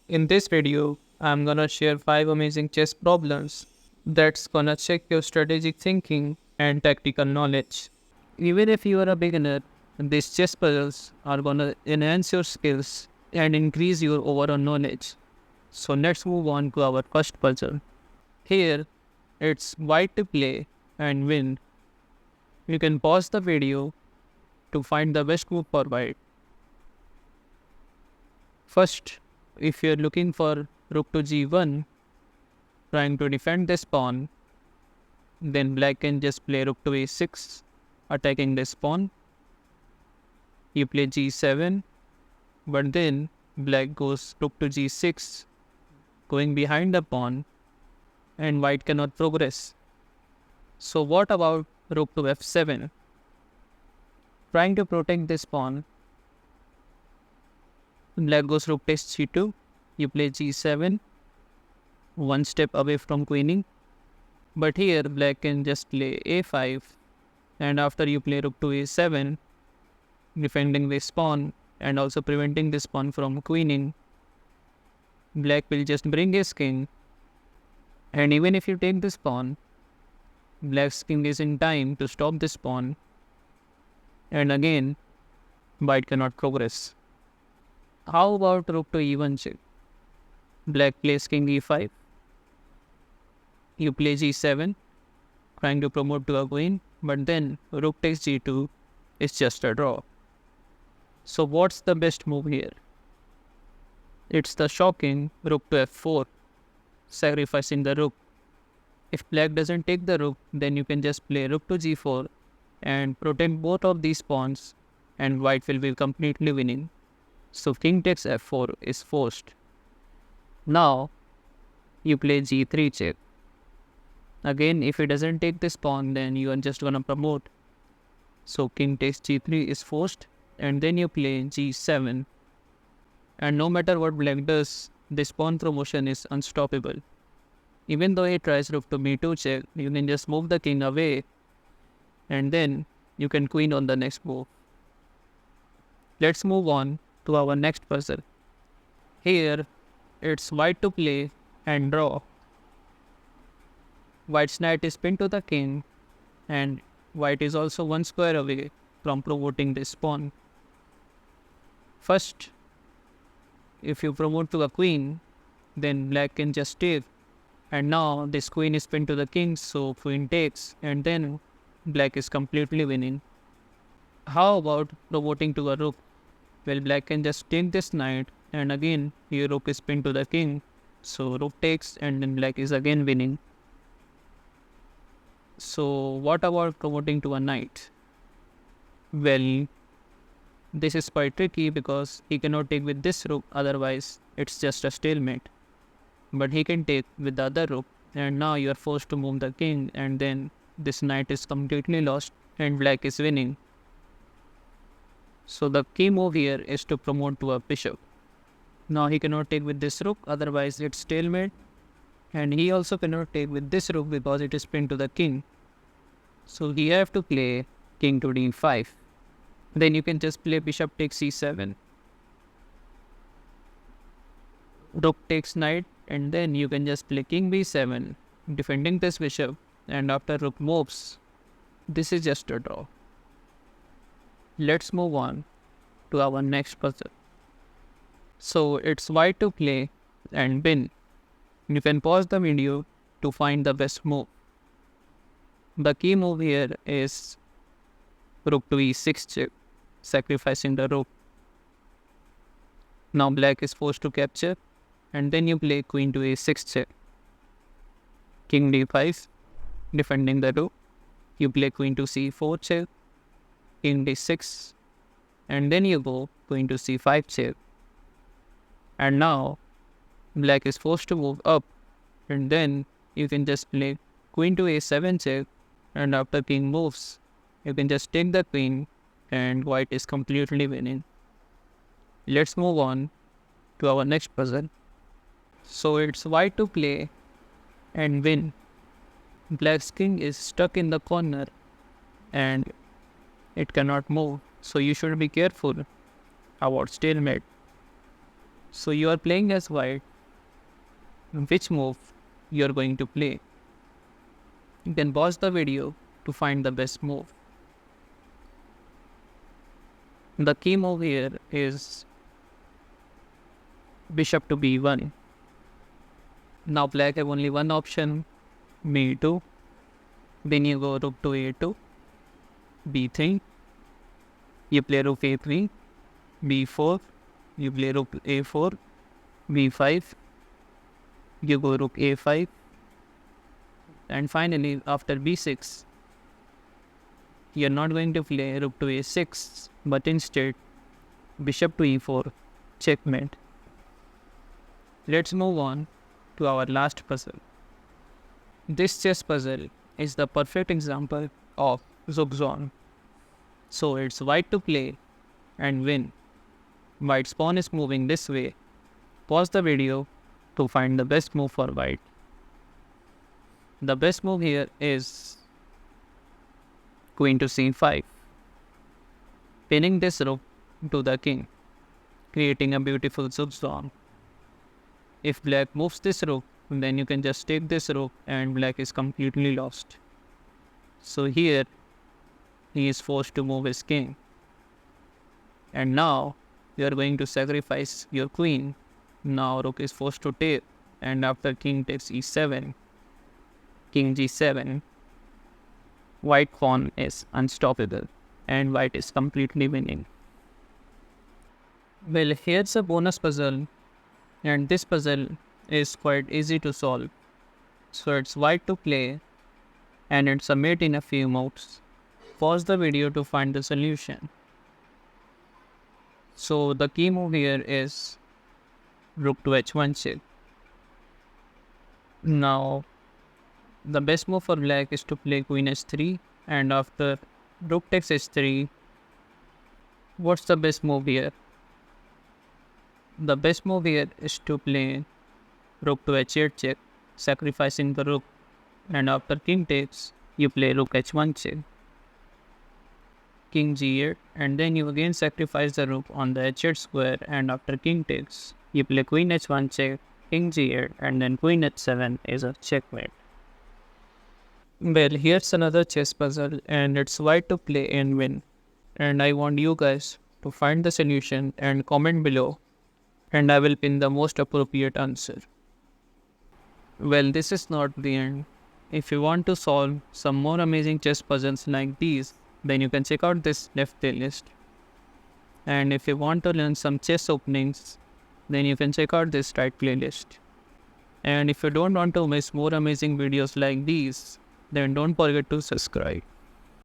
In this video, I'm gonna share 5 amazing chess problems that's gonna check your strategic thinking and tactical knowledge. Even if you are a beginner, these chess puzzles are gonna enhance your skills and increase your overall knowledge. So let's move on to our first puzzle. Here, it's white to play and win. You can pause the video to find the best move for white. First, if you're looking for rook to g1, trying to defend this pawn, then black can just play rook to a6, attacking this pawn. You play g7, but then black goes rook to g6, going behind the pawn, and white cannot progress. So what about rook to f7? Trying to protect this pawn, black goes rook takes g2, you play g7, one step away from queening. But here black can just play a5, and after you play rook to a7, defending this pawn and also preventing this pawn from queening, black will just bring his king, and even if you take this pawn, black's king is in time to stop this pawn, and again white cannot progress. How about rook to e1 check? Black plays king e5, you play g7, trying to promote to a queen, but then rook takes g2 is just a draw. So what's the best move here? It's the shocking rook to f4, sacrificing the rook. If black doesn't take the rook, then you can just play rook to g4 and protect both of these pawns, and white will be completely winning. So king takes f4 is forced. Now you play g3 check. Again, if he doesn't take this pawn, then you are just gonna promote. So king takes g3 is forced, and then you play g7. And no matter what black does, this pawn promotion is unstoppable. Even though he tries rook to b2 check, you can just move the king away, and then you can queen on the next move. Let's move on to our next puzzle. Here, it's white to play and draw. White's knight is pinned to the king, and white is also one square away from promoting this pawn. First, if you promote to a queen, then black can just take, and now this queen is pinned to the king, so queen takes, and then black is completely winning. How about promoting to a rook? Well, black can just take this knight, and again your rook is pinned to the king, so rook takes, and then black is again winning. So what about promoting to a knight? Well, this is quite tricky because he cannot take with this rook, otherwise it's just a stalemate. But he can take with the other rook, and now you are forced to move the king, and then this knight is completely lost and black is winning. So the key move here is to promote to a bishop. Now he cannot take with this rook, otherwise it's stalemate, and he also cannot take with this rook because it is pinned to the king. So he have to play king to d5. Then you can just play bishop takes c7. Rook takes knight, and then you can just play king b7, defending this bishop, and after rook moves, this is just a draw. Let's move on to our next puzzle. So it's white to play and win. You can pause the video to find the best move. The key move here is rook to e6 check, sacrificing the rook. Now black is forced to capture, and then you play queen to a6 check. King d5, defending the rook. You play queen to c4 check, king d6, and then you go queen to c5 check. And now black is forced to move up, and then you can just play queen to a7 check, and after king moves, you can just take the queen, and white is completely winning. Let's move on to our next puzzle. So it's white to play and win. Black's king is stuck in the corner and it cannot move, so you should be careful about stalemate. So you are playing as white. Which move you are going to play? You can pause the video to find the best move. The key move here is bishop to b1. Now black have only one option, b2. Then you go rook to a2, b3. You play rook a3, b4. You play rook a4, b5. You go rook a5. And finally, after b6, you're not going to play rook to a6, but instead bishop to e4, checkmate. Let's move on to our last puzzle. This chess puzzle is the perfect example of Zook Zone. So it's white to play and win. White's pawn is moving this way. Pause the video to find the best move for white. The best move here is queen to c5, pinning this rook to the king, creating a beautiful Zook Zone. If black moves this rook, then you can just take this rook and black is completely lost. So here, he is forced to move his king. And now, you are going to sacrifice your queen. Now rook is forced to take, and after king takes e7, king g7, white pawn is unstoppable and white is completely winning. Well, here's a bonus puzzle, and this puzzle is quite easy to solve. So it's white to play and it's a mate in a few moves. Pause the video to find the solution. So the key move here is rook to h1 check. Now the best move for black is to play queen h3, and after rook takes h3, what's the best move here? The best move here is to play rook to h8 check, sacrificing the rook, and after king takes, you play rook h1 check, king g8, and then you again sacrifice the rook on the h8 square, and after king takes, you play queen h1 check, king g8, and then queen h7 is a checkmate. Well, here's another chess puzzle, and it's white to play and win. And I want you guys to find the solution and comment below, and I will pin the most appropriate answer. Well, this is not the end. If you want to solve some more amazing chess puzzles like these, then you can check out this left playlist. And if you want to learn some chess openings, then you can check out this right playlist. And if you don't want to miss more amazing videos like these, then don't forget to subscribe.